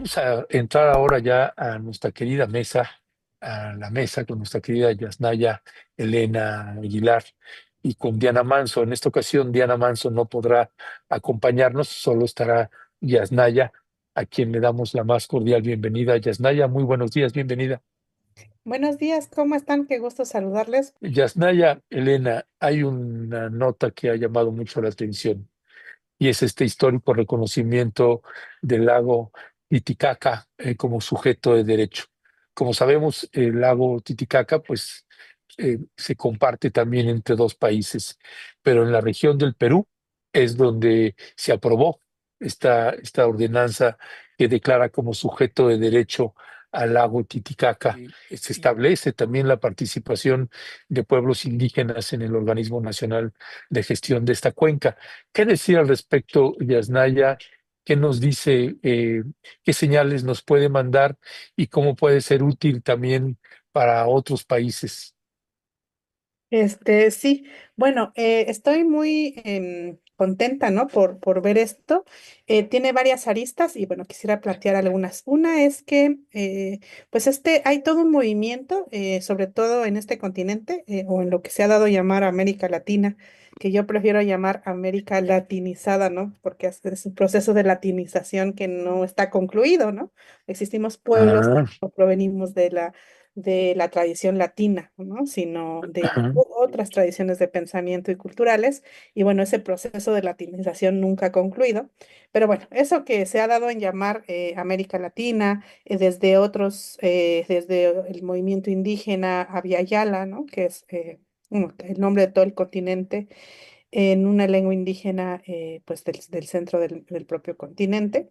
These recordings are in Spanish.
Vamos a entrar ahora ya a nuestra querida mesa, a la mesa con nuestra querida Yasnaya Elena Aguilar y con Diana Manso. En esta ocasión, Diana Manso no podrá acompañarnos, solo estará Yasnaya, a quien le damos la más cordial bienvenida. Yasnaya, muy buenos días, bienvenida. Buenos días, ¿cómo están? Qué gusto saludarles. Yasnaya Elena, hay una nota que ha llamado mucho la atención y es este histórico reconocimiento del lago Titicaca como sujeto de derecho. Como sabemos, el lago Titicaca pues se comparte también entre dos países, pero en la región del Perú es donde se aprobó esta ordenanza que declara como sujeto de derecho al lago Titicaca. Se establece también la participación de pueblos indígenas en el organismo nacional de gestión de esta cuenca. ¿Qué decir al respecto, Yasnaya? ¿Qué nos dice, qué señales nos puede mandar y cómo puede ser útil también para otros países? Sí, bueno, estoy muy contenta, ¿no? Por ver esto. Tiene varias aristas y bueno, quisiera plantear algunas. Una es que, pues hay todo un movimiento, sobre todo en este continente, o en lo que se ha dado a llamar América Latina, que yo prefiero llamar América Latinizada, ¿no? Porque es un proceso de latinización que no está concluido, ¿no? Existimos pueblos que Ah, no provenimos de la tradición latina, ¿no? Sino de ajá. otras tradiciones de pensamiento y culturales. Y bueno, ese proceso de latinización nunca ha concluido. Pero bueno, eso que se ha dado en llamar América Latina, desde el movimiento indígena Abya Yala, ¿no? Que es bueno, el nombre de todo el continente en una lengua indígena pues del centro del propio continente.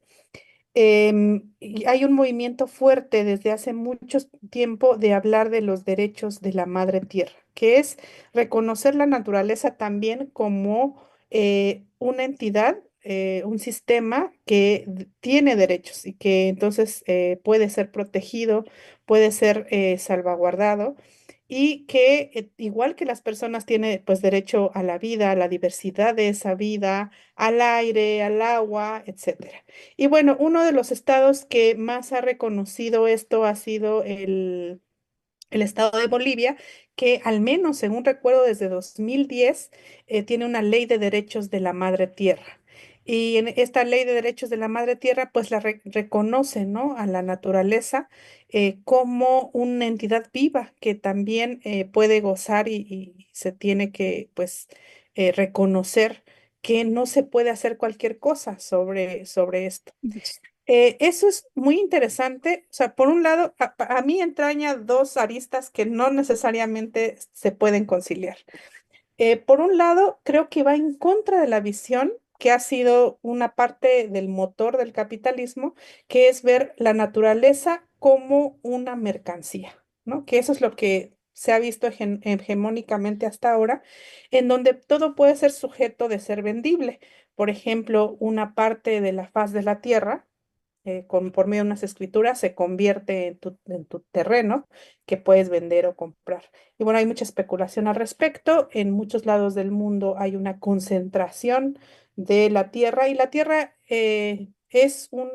Y hay un movimiento fuerte desde hace mucho tiempo de hablar de los derechos de la madre tierra, que es reconocer la naturaleza también como una entidad, un sistema que tiene derechos y que entonces puede ser protegido, puede ser salvaguardado y que igual que las personas tiene pues derecho a la vida, a la diversidad de esa vida, al aire, al agua, etcétera. Y bueno, uno de los estados que más ha reconocido esto ha sido el estado de Bolivia, que al menos, según recuerdo, desde 2010 tiene una ley de derechos de la madre tierra. Y en esta ley de derechos de la madre tierra, pues reconoce, ¿no? A la naturaleza como una entidad viva que también puede gozar y se tiene que, pues, reconocer que no se puede hacer cualquier cosa sobre esto. Eso es muy interesante. O sea, por un lado, a mí entraña dos aristas que no necesariamente se pueden conciliar. Por un lado, creo que va en contra de la visión que ha sido una parte del motor del capitalismo, que es ver la naturaleza como una mercancía, ¿no? Que eso es lo que se ha visto hegemónicamente hasta ahora, en donde todo puede ser sujeto de ser vendible. Por ejemplo, una parte de la faz de la tierra por medio de unas escrituras se convierte en tu terreno que puedes vender o comprar. Y bueno, hay mucha especulación al respecto. En muchos lados del mundo hay una concentración de la tierra y la tierra es un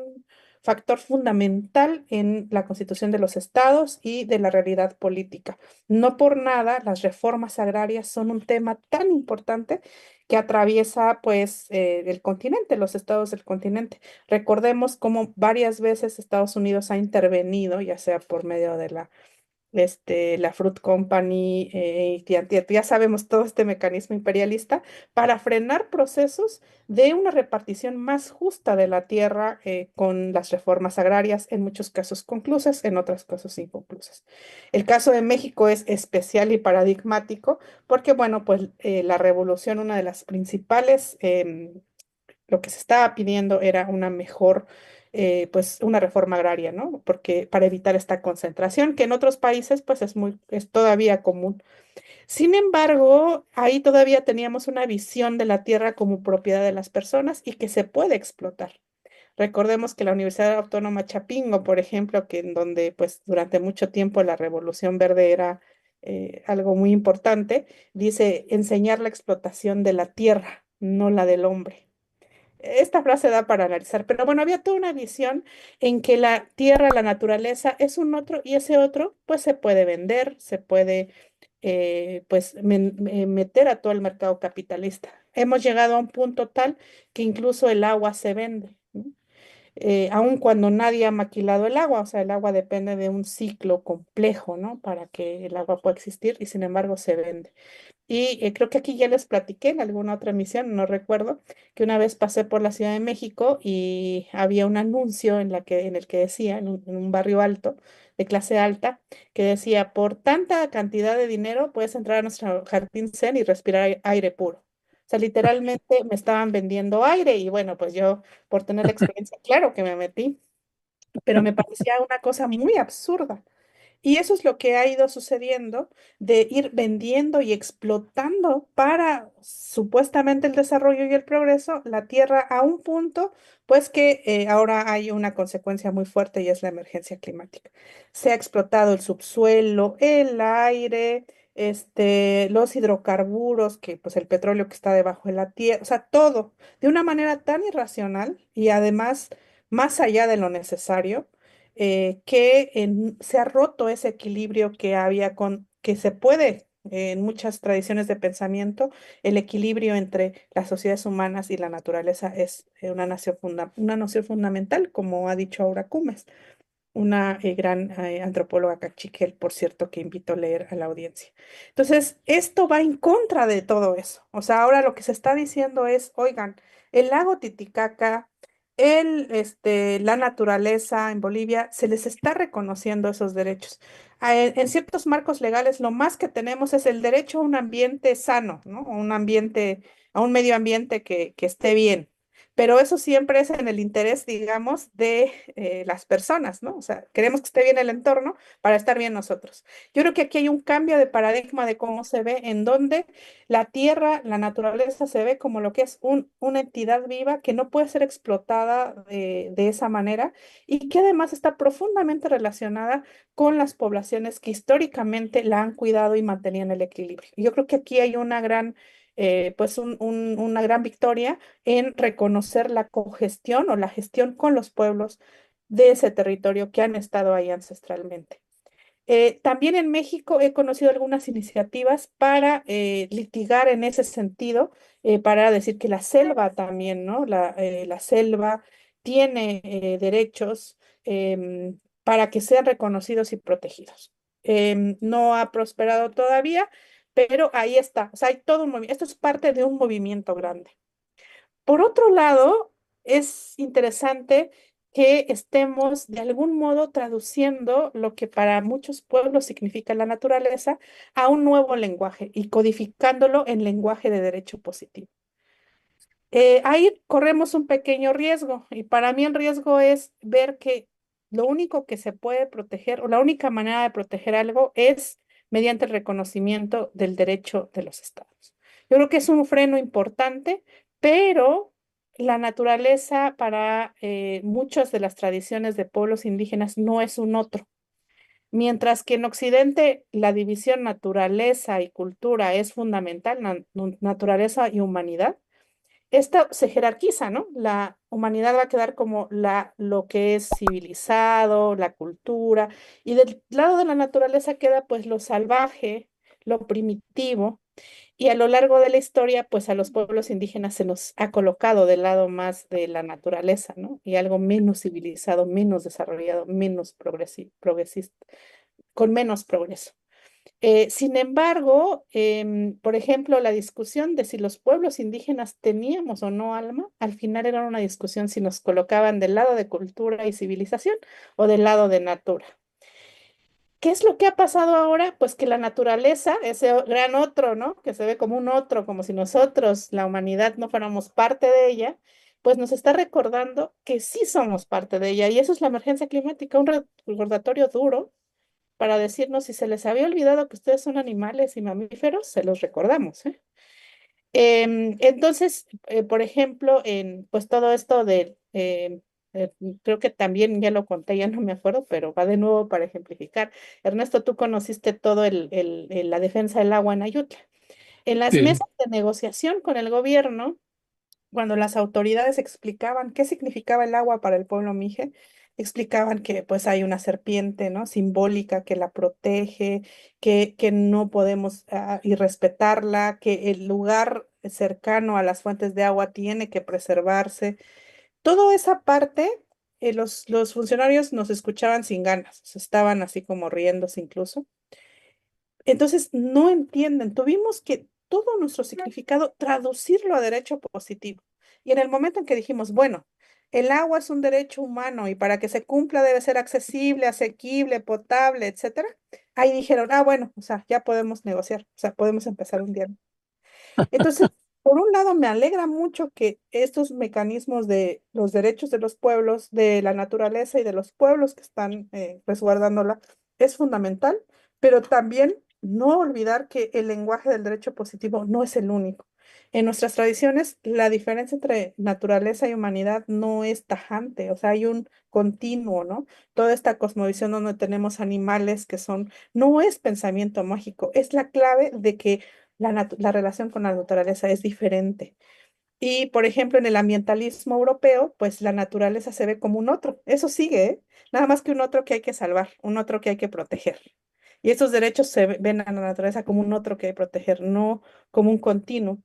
factor fundamental en la constitución de los estados y de la realidad política. No por nada las reformas agrarias son un tema tan importante que atraviesa pues el continente, los estados del continente. Recordemos cómo varias veces Estados Unidos ha intervenido, ya sea por medio de la Fruit Company, ya sabemos todo este mecanismo imperialista, para frenar procesos de una repartición más justa de la tierra con las reformas agrarias, en muchos casos conclusas, en otros casos inconclusas. El caso de México es especial y paradigmático porque, bueno, pues la revolución, una de las principales lo que se estaba pidiendo era una mejor, pues una reforma agraria, ¿no? Porque para evitar esta concentración, que en otros países, pues es todavía común. Sin embargo, ahí todavía teníamos una visión de la tierra como propiedad de las personas y que se puede explotar. Recordemos que la Universidad Autónoma Chapingo, por ejemplo, que en donde pues durante mucho tiempo la Revolución Verde era algo muy importante, dice enseñar la explotación de la tierra, no la del hombre. esta frase da para analizar, pero bueno, había toda una visión en que la tierra, la naturaleza es un otro y ese otro pues se puede vender, se puede pues meter a todo el mercado capitalista. Hemos llegado a un punto tal que incluso el agua se vende, ¿no? Aun cuando nadie ha maquilado el agua, o sea, el agua depende de un ciclo complejo, ¿no? Para que el agua pueda existir y sin embargo se vende. Y creo que aquí ya les platiqué en alguna otra emisión, no recuerdo, que una vez pasé por la Ciudad de México y había un anuncio en el que decía, en un barrio alto, de clase alta, que decía, por tanta cantidad de dinero puedes entrar a nuestro jardín Zen y respirar aire puro. O sea, literalmente me estaban vendiendo aire y bueno, pues yo por tener la experiencia, claro que me metí, pero me parecía una cosa muy absurda. Y eso es lo que ha ido sucediendo de ir vendiendo y explotando para supuestamente el desarrollo y el progreso la tierra a un punto, pues que ahora hay una consecuencia muy fuerte y es la emergencia climática. Se ha explotado el subsuelo, el aire, los hidrocarburos, que pues el petróleo que está debajo de la tierra, o sea, todo de una manera tan irracional y además más allá de lo necesario se ha roto ese equilibrio que había que se puede en muchas tradiciones de pensamiento, el equilibrio entre las sociedades humanas y la naturaleza es una noción fundamental, como ha dicho Aura Cumes, una gran antropóloga cachiquel, por cierto, que invito a leer a la audiencia. Entonces, esto va en contra de todo eso. O sea, ahora lo que se está diciendo es, oigan, el lago Titicaca, la naturaleza en Bolivia, se les está reconociendo esos derechos. En ciertos marcos legales, lo más que tenemos es el derecho a un ambiente sano, ¿no? A un medio ambiente que esté bien. Pero eso siempre es en el interés, digamos, de las personas, ¿no? O sea, queremos que esté bien el entorno para estar bien nosotros. Yo creo que aquí hay un cambio de paradigma de cómo se ve, en donde la tierra, la naturaleza se ve como lo que es una entidad viva que no puede ser explotada de esa manera y que además está profundamente relacionada con las poblaciones que históricamente la han cuidado y mantenían el equilibrio. Yo creo que aquí hay una gran, una gran victoria en reconocer la cogestión o la gestión con los pueblos de ese territorio que han estado ahí ancestralmente. También en México he conocido algunas iniciativas para litigar en ese sentido, para decir que la selva también, ¿no? La selva tiene derechos para que sean reconocidos y protegidos. No ha prosperado todavía, pero ahí está. O sea, hay todo un movimiento. Esto es parte de un movimiento grande. Por otro lado, es interesante que estemos de algún modo traduciendo lo que para muchos pueblos significa la naturaleza a un nuevo lenguaje y codificándolo en lenguaje de derecho positivo. Ahí corremos un pequeño riesgo y para mí el riesgo es ver que lo único que se puede proteger o la única manera de proteger algo es mediante el reconocimiento del derecho de los estados. Yo creo que es un freno importante, pero la naturaleza para muchas de las tradiciones de pueblos indígenas no es un otro. Mientras que en Occidente la división naturaleza y cultura es fundamental, naturaleza y humanidad, esta se jerarquiza, ¿no? La humanidad va a quedar como lo que es civilizado, la cultura, y del lado de la naturaleza queda pues lo salvaje, lo primitivo, y a lo largo de la historia, pues a los pueblos indígenas se nos ha colocado del lado más de la naturaleza, ¿no? Y algo menos civilizado, menos desarrollado, menos progresista, con menos progreso. Sin embargo, por ejemplo, la discusión de si los pueblos indígenas teníamos o no alma, al final era una discusión si nos colocaban del lado de cultura y civilización o del lado de natura. ¿Qué es lo que ha pasado ahora? Pues que la naturaleza, ese gran otro, ¿no? Que se ve como un otro, como si nosotros, la humanidad, no fuéramos parte de ella, pues nos está recordando que sí somos parte de ella. Y eso es la emergencia climática, un recordatorio duro para decirnos si se les había olvidado que ustedes son animales y mamíferos, se los recordamos, ¿eh? Entonces, por ejemplo, en pues todo esto creo que también ya lo conté, ya no me acuerdo, pero va de nuevo para ejemplificar. Ernesto, tú conociste todo la defensa del agua en Ayutla. En las Sí, mesas de negociación con el gobierno, cuando las autoridades explicaban qué significaba el agua para el pueblo mije, explicaban que pues hay una serpiente, ¿no? Simbólica que la protege, que no podemos irrespetarla, que el lugar cercano a las fuentes de agua tiene que preservarse. Toda esa parte, los funcionarios nos escuchaban sin ganas, o sea, estaban así como riéndose incluso. Entonces, no entienden. Tuvimos que todo nuestro significado traducirlo a derecho positivo. Y en el momento en que dijimos, bueno, el agua es un derecho humano y para que se cumpla debe ser accesible, asequible, potable, etcétera, ahí dijeron, bueno, o sea, ya podemos negociar, o sea, podemos empezar un diálogo. Entonces, por un lado, me alegra mucho que estos mecanismos de los derechos de los pueblos, de la naturaleza y de los pueblos que están resguardándola es fundamental, pero también no olvidar que el lenguaje del derecho positivo no es el único. En nuestras tradiciones, la diferencia entre naturaleza y humanidad no es tajante, o sea, hay un continuo, ¿no? Toda esta cosmovisión donde tenemos animales que son, no es pensamiento mágico, es la clave de que la relación con la naturaleza es diferente. Y, por ejemplo, en el ambientalismo europeo, pues la naturaleza se ve como un otro. Eso sigue, ¿eh? Nada más que un otro que hay que salvar, un otro que hay que proteger. Y estos derechos ven a la naturaleza como un otro que hay que proteger, no como un continuo.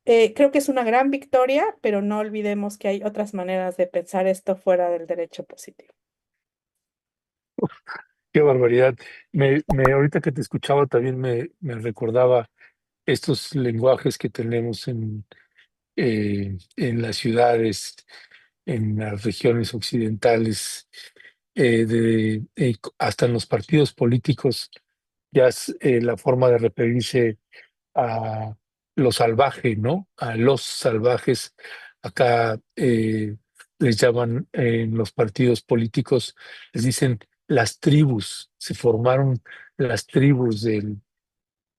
Creo que es una gran victoria, pero no olvidemos que hay otras maneras de pensar esto fuera del derecho positivo. Qué barbaridad. Ahorita que te escuchaba también me recordaba estos lenguajes que tenemos en las ciudades, en las regiones occidentales, hasta en los partidos políticos, ya es la forma de referirse a lo salvaje, ¿no? A los salvajes. Acá les llaman en los partidos políticos, les dicen las tribus. Se formaron las tribus del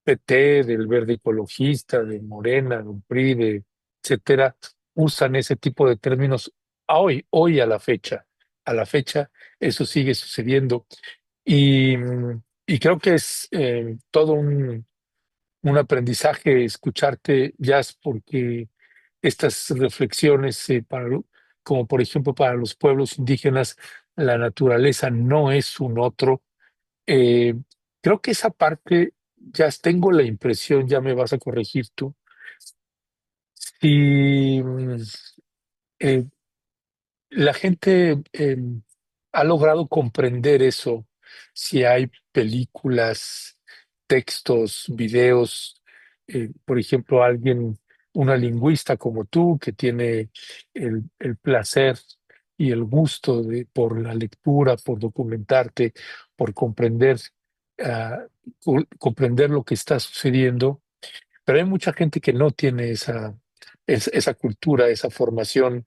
PT, del Verde Ecologista, de Morena, del PRI, etcétera. Usan ese tipo de términos hoy a la fecha. A la fecha, eso sigue sucediendo. Y, y creo que es todo un aprendizaje escucharte, Jazz, porque estas reflexiones, como por ejemplo para los pueblos indígenas, la naturaleza no es un otro. eh, Creo que esa parte, Jazz, tengo la impresión, ya me vas a corregir tú, si eh, la gente ha logrado comprender eso, si hay películas, textos, videos, por ejemplo, una lingüista como tú, que tiene el placer y el gusto por la lectura, por documentarte, por ah, comprender lo que está sucediendo, pero hay mucha gente que no tiene esa cultura, esa formación,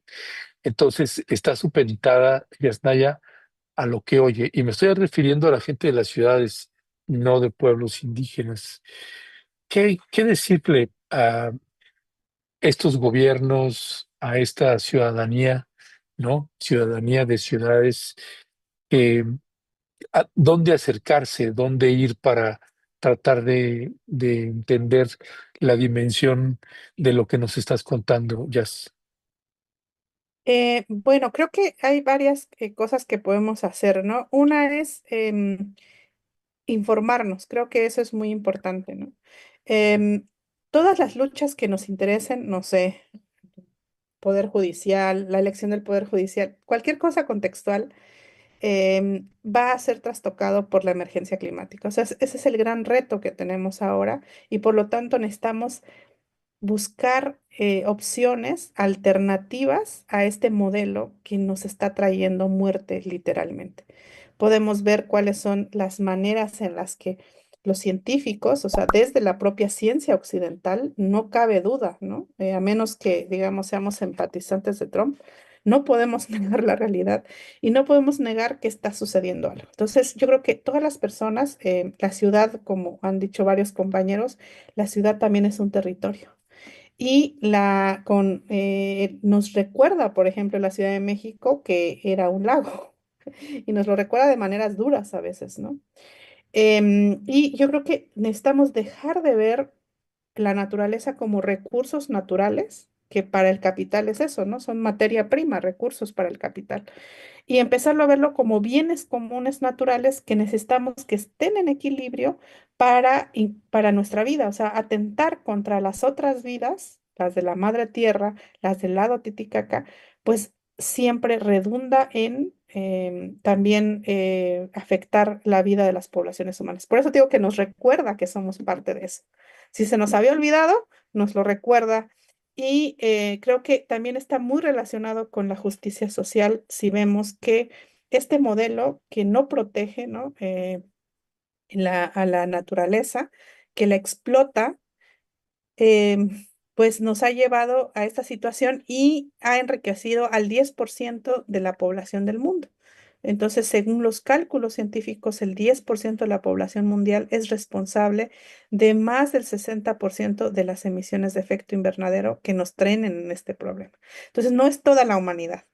entonces está supeditada, Yasnaya, a lo que oye. Y me estoy refiriendo a la gente de las ciudades, no de pueblos indígenas. ¿Qué decirle a estos gobiernos, a esta ciudadanía, ¿no? Ciudadanía de ciudades, que, dónde acercarse, dónde ir para tratar de entender la dimensión de lo que nos estás contando, Yas? Bueno, creo que hay varias cosas que podemos hacer, ¿no? Una es informarnos, creo que eso es muy importante, ¿no? Todas las luchas que nos interesen, no sé, poder judicial, la elección del poder judicial, cualquier cosa contextual, va a ser trastocado por la emergencia climática. O sea, ese es el gran reto que tenemos ahora y por lo tanto necesitamos buscar opciones alternativas a este modelo que nos está trayendo muerte literalmente. Podemos ver cuáles son las maneras en las que los científicos, o sea, desde la propia ciencia occidental, no cabe duda, ¿no? A menos que, digamos, seamos empatizantes de Trump, no podemos negar la realidad y no podemos negar que está sucediendo algo. Entonces, yo creo que todas las personas, la ciudad, como han dicho varios compañeros, la ciudad también es un territorio. Y nos recuerda, por ejemplo, la Ciudad de México que era un lago y nos lo recuerda de maneras duras a veces, ¿no? Y yo creo que necesitamos dejar de ver la naturaleza como recursos naturales que para el capital es eso, ¿no? Son materia prima, recursos para el capital y empezarlo a verlo como bienes comunes naturales que necesitamos que estén en equilibrio para nuestra vida, o sea, atentar contra las otras vidas, las de la madre tierra, las del lago Titicaca, pues siempre redunda en también afectar la vida de las poblaciones humanas. Por eso digo que nos recuerda que somos parte de eso. Si se nos había olvidado, nos lo recuerda y creo que también está muy relacionado con la justicia social si vemos que este modelo que no protege, ¿no? A la naturaleza, que la explota, pues nos ha llevado a esta situación y ha enriquecido al 10% de la población del mundo. Entonces, según los cálculos científicos, el 10% de la población mundial es responsable de más del 60% de las emisiones de efecto invernadero que nos traen en este problema. Entonces, no es toda la humanidad.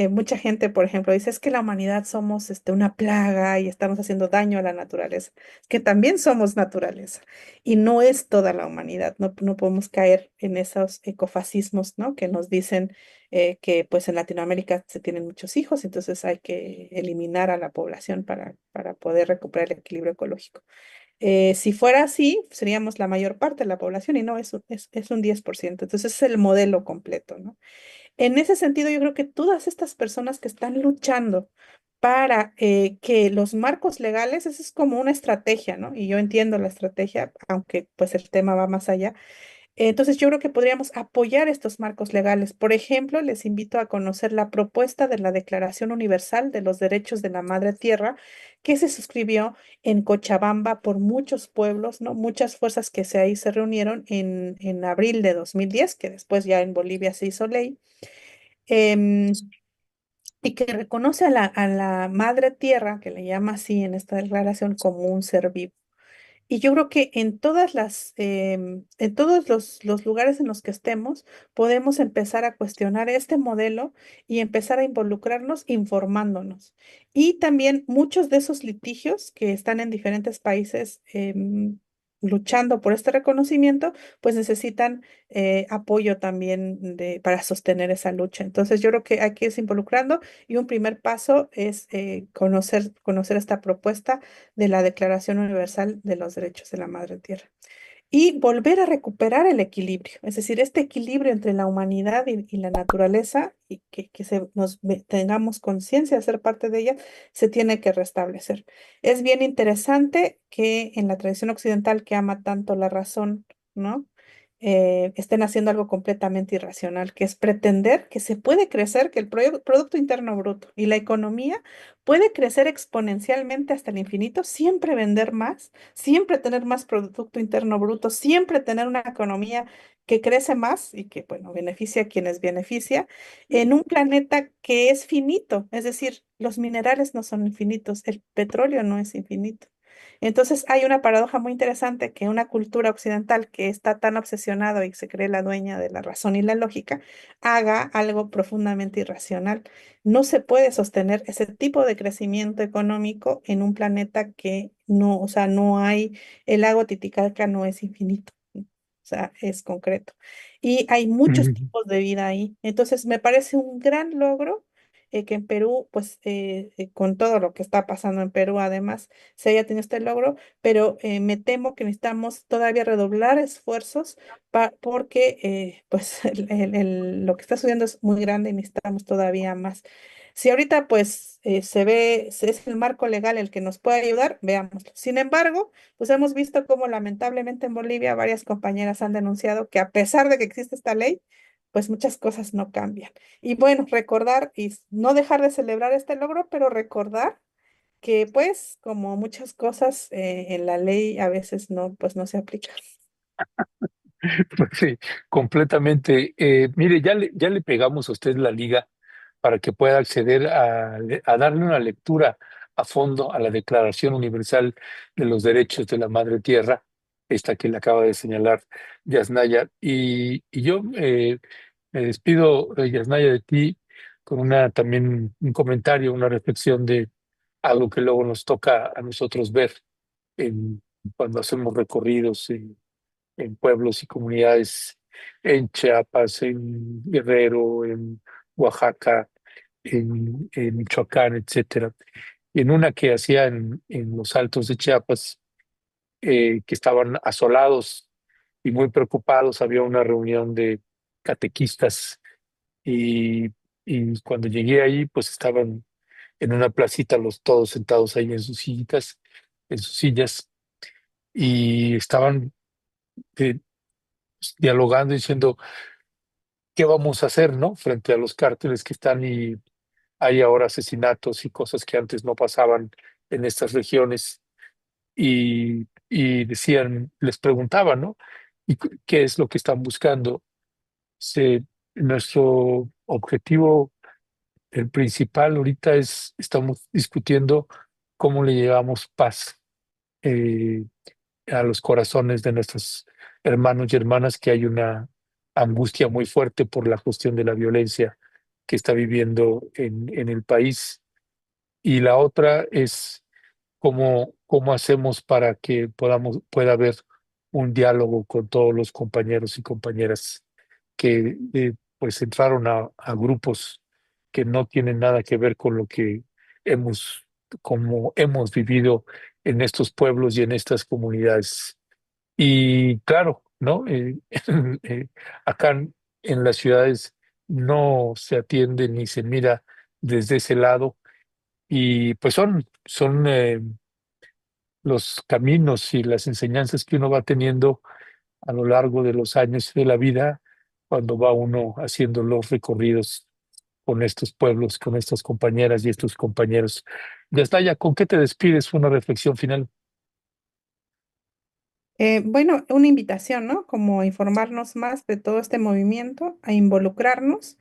Mucha gente, por ejemplo, dice, es que la humanidad somos una plaga y estamos haciendo daño a la naturaleza. Es que también somos naturaleza y no es toda la humanidad. No, no podemos caer en esos ecofascismos, ¿no? Que nos dicen que pues en Latinoamérica se tienen muchos hijos, entonces hay que eliminar a la población para poder recuperar el equilibrio ecológico. Si fuera así, seríamos la mayor parte de la población y no, es un 10%. Entonces es el modelo completo, ¿no? En ese sentido, yo creo que todas estas personas que están luchando para que los marcos legales, eso es como una estrategia, ¿no? Y yo entiendo la estrategia, aunque pues el tema va más allá. Entonces, yo creo que podríamos apoyar estos marcos legales. Por ejemplo, les invito a conocer la propuesta de la Declaración Universal de los Derechos de la Madre Tierra, que se suscribió en Cochabamba por muchos pueblos, ¿no? Muchas fuerzas que ahí se reunieron en abril de 2010, que después ya en Bolivia se hizo ley em, y que reconoce a la madre tierra, que le llama así en esta declaración, como un ser vivo. Y yo creo que en todos los lugares en los que estemos, podemos empezar a cuestionar este modelo y empezar a involucrarnos informándonos. Y también muchos de esos litigios que están en diferentes países luchando por este reconocimiento, pues necesitan apoyo también para sostener esa lucha. Entonces, yo creo que hay que irse involucrando y un primer paso es conocer esta propuesta de la Declaración Universal de los Derechos de la Madre Tierra y volver a recuperar el equilibrio, es decir, este equilibrio entre la humanidad y la naturaleza y que tengamos conciencia de ser parte de ella, se tiene que restablecer. Es bien interesante que en la tradición occidental que ama tanto la razón, ¿no? Estén haciendo algo completamente irracional, que es pretender que se puede crecer, que el Producto Interno Bruto y la economía puede crecer exponencialmente hasta el infinito, siempre vender más, siempre tener más Producto Interno Bruto, siempre tener una economía que crece más y que, bueno, beneficia a quienes beneficia, en un planeta que es finito, es decir, los minerales no son infinitos, el petróleo no es infinito. Entonces hay una paradoja muy interesante que una cultura occidental que está tan obsesionada y se cree la dueña de la razón y la lógica, haga algo profundamente irracional. No se puede sostener ese tipo de crecimiento económico en un planeta que no, o sea, no hay, el lago Titicaca no es infinito, ¿no? O sea, es concreto. Y hay muchos Ujú. tipos de vida ahí. Entonces, me parece un gran logro que en Perú, pues con todo lo que está pasando en Perú, además, se haya tenido este logro, pero me temo que necesitamos todavía redoblar esfuerzos porque pues lo que está sucediendo es muy grande y necesitamos todavía más. Si ahorita pues es el marco legal el que nos puede ayudar, veámoslo. Sin embargo, pues hemos visto cómo lamentablemente en Bolivia varias compañeras han denunciado que a pesar de que existe esta ley, pues muchas cosas no cambian. Y bueno, recordar y no dejar de celebrar este logro, pero recordar que pues como muchas cosas en la ley a veces no, pues no se aplica. Pues sí, completamente. Mire, ya le pegamos a usted la liga para que pueda acceder a darle una lectura a fondo a la Declaración Universal de los Derechos de la Madre Tierra, esta que le acaba de señalar Yasnaya. Y yo me despido, Yasnaya, de ti con también un comentario, una reflexión de algo que luego nos toca a nosotros ver cuando hacemos recorridos en pueblos y comunidades en Chiapas, en Guerrero, en Oaxaca, en Michoacán, etcétera. Y en una que hacía en los Altos de Chiapas, que estaban asolados y muy preocupados, había una reunión de catequistas y, y cuando llegué ahí, pues estaban en una placita los todos sentados ahí en sus sillitas, en sus sillas, y estaban eh, dialogando, diciendo, ¿qué vamos a hacer, no? Frente a los cárteles que están y hay ahora asesinatos y cosas que antes no pasaban en estas regiones. Y decían, les preguntaban, ¿no? ¿Y qué es lo que están buscando? Nuestro objetivo, el principal ahorita estamos discutiendo cómo le llevamos paz eh, a los corazones de nuestros hermanos y hermanas, que hay una angustia muy fuerte por la cuestión de la violencia que está viviendo en el país. Y la otra es cómo hacemos para que pueda haber un diálogo con todos los compañeros y compañeras que pues entraron a grupos que no tienen nada que ver con lo que hemos, como hemos vivido en estos pueblos y en estas comunidades. Y claro, ¿no? Eh, acá en las ciudades no se atiende ni se mira desde ese lado y pues son los caminos y las enseñanzas que uno va teniendo a lo largo de los años de la vida cuando va uno haciendo los recorridos con estos pueblos, con estas compañeras y estos compañeros. Ya está, ya, ¿con qué te despides? Una reflexión final. Bueno, una invitación, ¿no? Como a informarnos más de todo este movimiento, a involucrarnos.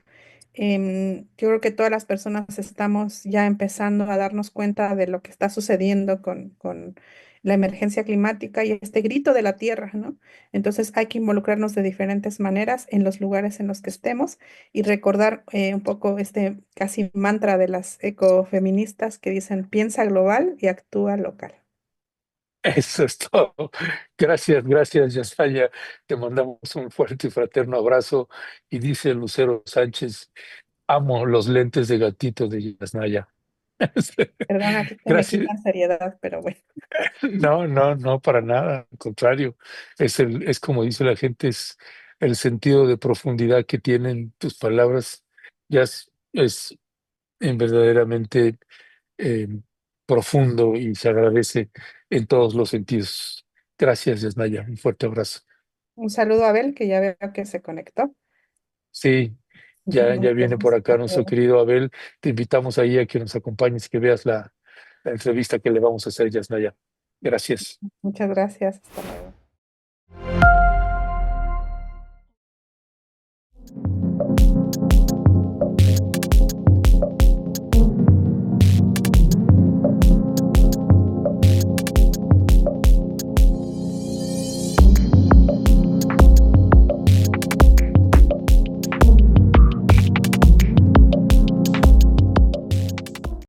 Yo creo que todas las personas estamos ya empezando a darnos cuenta de lo que está sucediendo con la emergencia climática y este grito de la tierra, ¿no? Entonces hay que involucrarnos de diferentes maneras en los lugares en los que estemos y recordar un poco este casi mantra de las ecofeministas que dicen piensa global y actúa local. Eso es todo. Gracias, gracias, Yasaya. Te mandamos un fuerte y fraterno abrazo. Y dice Lucero Sánchez, amo los lentes de gatito de Yasnaya. Perdona que me Gracias. quitan seriedad, pero bueno, No, no, no, para nada. Al contrario, es como dice la gente, es el sentido de profundidad que tienen tus palabras. Ya es verdaderamente eh, profundo y se agradece en todos los sentidos. Gracias, Yasnaya. Un fuerte abrazo. un saludo a Abel, que ya veo que se conectó. Sí, ya Nos viene por vemos. acá nuestro querido Abel. Te invitamos ahí a que nos acompañes, que veas la entrevista que le vamos a hacer, Yasnaya. Gracias. Muchas gracias. Hasta luego.